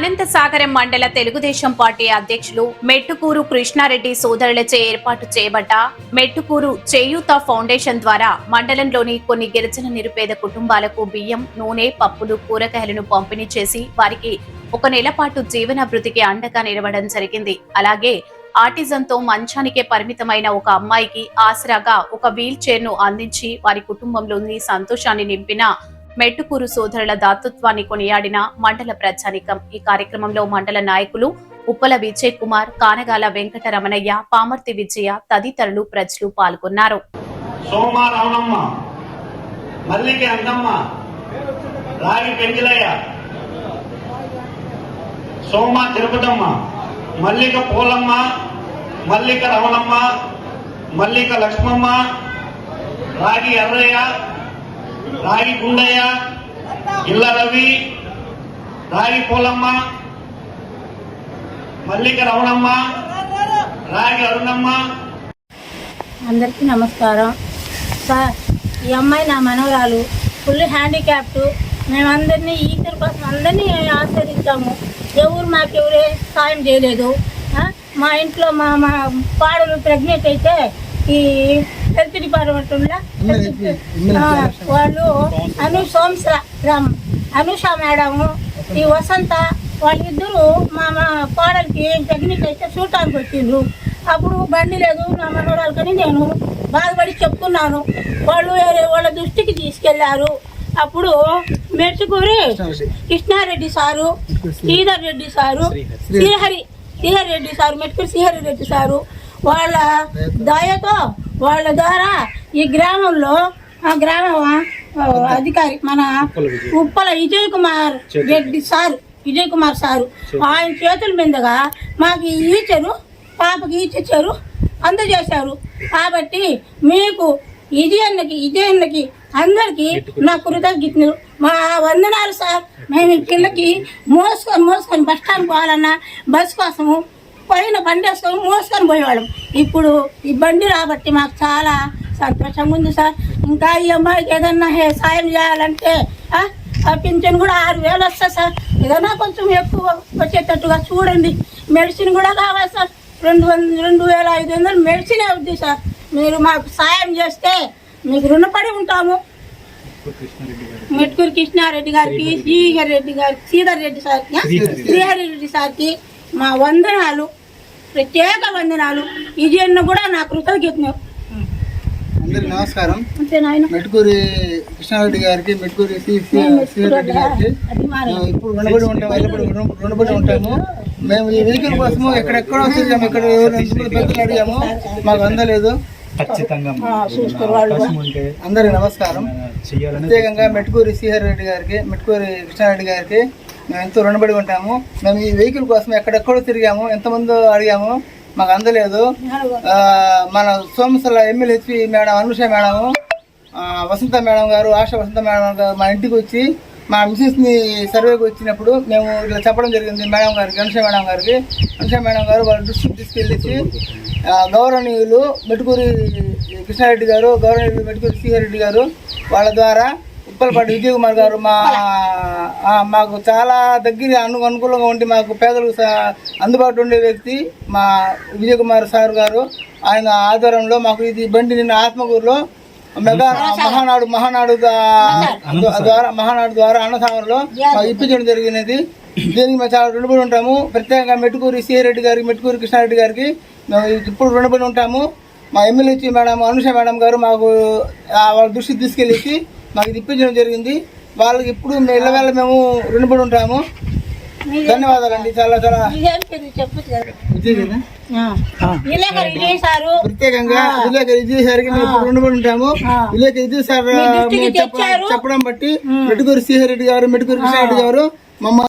అనంతసాగరం మండల తెలుగుదేశం పార్టీ అధ్యక్షులు మెట్టుకూరు కృష్ణారెడ్డి సోదరులచే ఏర్పాటు చేయబడ్డ మెట్టుకూరు చేయూత ఫౌండేషన్ ద్వారా మండలంలోని కొన్ని గిరిజన నిరుపేద కుటుంబాలకు బియ్యం, నూనె, పప్పులు, కూరగాయలను పంపిణీ చేసి వారికి ఒక నెల పాటు జీవనాభివృద్ధికి అండగా నిలవడం జరిగింది. అలాగే ఆటిజంతో మంచానికే పరిమితమైన ఒక అమ్మాయికి ఆసరాగా ఒక వీల్ చైర్ ను అందించి వారి కుటుంబంలోని సంతోషాన్ని నింపిన మెట్టుకూరు సోదరుల దాతృత్వాన్ని కొనియాడిన మండల ప్రజానికం. ఈ కార్యక్రమంలో మండల నాయకులు ఉప్పల విజయ్ కుమార్, కానగాల వెంకటరమణయ్య, పామర్తి విజయ తదితరులు ప్రజలు పాల్గొన్నారు. మల్లిక పోలమ్మ, మల్లిక రమణమ్మ, మల్లిక లక్ష్మమ్మ, రాగి ఎర్రయ్య, రాగి గుండయ్య, ఇల్ల రవి, రాగి పోలమ్మ, మల్లిక రమణమ్మ, రాగి అరుణమ్మ. అందరికీ నమస్కారం సార్. ఈ అమ్మాయి నా మనవరాలు, ఫుల్ హ్యాండిక్యాప్ట్. మేమందరినీ ఈతర కోసం అందరినీ ఆశ్రయించాము. ఎవరు మాకెవరే సాయం చేయలేదు. మా ఇంట్లో మా పాడలు ప్రెగ్నెంట్ అయితే ఈ హెల్త్ డిపార్ట్మెంట్ వాళ్ళు అనుష మేడము, ఈ వసంత, వాళ్ళిద్దరూ మా పాడలకి ప్రెగ్నెంట్ అయితే చూడటానికి వచ్చిండ్రు. అప్పుడు బండి లేదు నా మనవరాలు, కానీ నేను బాధపడి చెప్పుకున్నాను. వాళ్ళు వాళ్ళ దృష్టికి తీసుకెళ్లారు. అప్పుడు Mettukuri Krishna Reddy sir, Sridhar Reddy sir, Srihari Reddy sir, Mettukuri Srihari Reddy sir వాళ్ళ దయతో వాళ్ళ ద్వారా ఈ గ్రామంలో ఆ గ్రామ అధికారి మన ఉప్పల విజయ్ కుమార్ సారు ఆయన చేతుల మీదుగా మాకు ఈచరు, పాపకి ఈచరు అందజేశారు. కాబట్టి మీకు ఇజయన్నకి అందరికి నా కృతజ్ఞతలు, మా వందనాలు సార్. మేము పిల్లకి మోసుకొని బస్ స్టాండ్ పోవాలన్నా బస్ కోసము పైన బండి వేసుకొని మోసుకొని పోయేవాళ్ళం. ఇప్పుడు ఈ బండి రాబట్టి మాకు చాలా సంతోషంగా ఉంది సార్. ఇంకా ఈ అమ్మాయికి ఏదన్నా సాయం చేయాలంటే ఆ పింఛన్ కూడా 6,000 వస్తుంది సార్. ఏదైనా కొంచెం ఎక్కువ వచ్చేటట్టుగా చూడండి. మెడిసిన్ కూడా కావాలి సార్. 2,500 మెడిసిన్ అవుద్ది సార్. మీరు మాకు సాయం చేస్తే మీకు రుణపడి ఉంటాము. మెట్టుకూరు కృష్ణారెడ్డి గారికి, శ్రీధర్ రెడ్డి సార్కి, శ్రీహరి రెడ్డి సార్కి మా వందనాలు, ప్రత్యేక వందనాలు. ఇది అన్న కూడా నా కృతజ్ఞతలు. అందరికి నమస్కారం. మెట్టుకూరి కృష్ణారెడ్డి గారికి, మెట్టుకూరి శ్రీరెడ్డి గారికి ఇప్పుడు రుణపడి ఉంటాము. మేము ఈ వెహికల్ కోసము ఎక్కడెక్కడో తిరిగాము, ఇక్కడ పెద్దలు అడిగాము, మాకు అందలేదు. అందరికి నమస్కారం. ప్రత్యేకంగా మెట్టుకూరి శ్రీహరి రెడ్డి గారికి, మెట్టుకూరి కృష్ణారెడ్డి గారికి మేము ఎంతో రుణపడి ఉంటాము. మేము ఈ వెహికల్ కోసం ఎక్కడెక్కడో తిరిగాము, ఎంతమంది అడిగాము, మాకు అందలేదు. మన Somasila MLA madam Anusha madam, వసంత మేడం గారు, ఆశా వసంత మేడం గారు మా ఇంటికి వచ్చి మా మిసెస్ని సర్వేకి వచ్చినప్పుడు మేము ఇట్లా చెప్పడం జరిగింది మేడం గారికి, అనుష మేడం గారు వాళ్ళ దృష్టికి తీసుకెళ్ళేసి గౌరవనీయులు మెట్టుకూరి కృష్ణారెడ్డి గారు, గౌరవనీయులు మెట్టుకూరి శ్రీహరెడ్డి గారు వాళ్ళ ద్వారా ఉప్పలపాటి విజయ్ కుమార్ గారు మాకు చాలా దగ్గర అనుకూలంగా ఉండి మాకు పేదలకు అందుబాటులో ఉండే వ్యక్తి మా విజయ్ కుమార్ సార్ గారు. ఆయన ఆధ్వర్యంలో మాకు ఇది బండి నిన్న ఆత్మకూరులో మెగా మహానాడు ద్వారా అన్నసాగరంలో మాకు ఇప్పించడం జరిగినది. దీనికి మేము చాలా రుణపడి ఉంటాము. ప్రత్యేకంగా మెట్టుకూరి శ్రీరెడ్డి గారికి, మెట్టుకూరి కృష్ణారెడ్డి గారికి మేము ఇప్పుడు రుణపడి ఉంటాము. మా ఎమ్మెల్యే మేడం అనుష మేడం గారు మాకు వాళ్ళ దృష్టికి తీసుకెళ్ళేసి మాకు ఇది ఇప్పించడం జరిగింది. వాళ్ళకి ఇప్పుడు ఇళ్ళవేళ మేము రుణపడి ఉంటాము. ధన్యవాదాలండి. చాలా ప్రత్యేకంగా విలేకరి విజయ్ సార్కి మేము ఇప్పుడు రుణపడి ఉంటాము. విలేకరి విజయ్ సార్ చెప్పడం బట్టి మెట్టుకూరి శ్రీహరెడ్డి గారు, మెట్టుకూరి కృష్ణారెడ్డి గారు మమ్మల్ని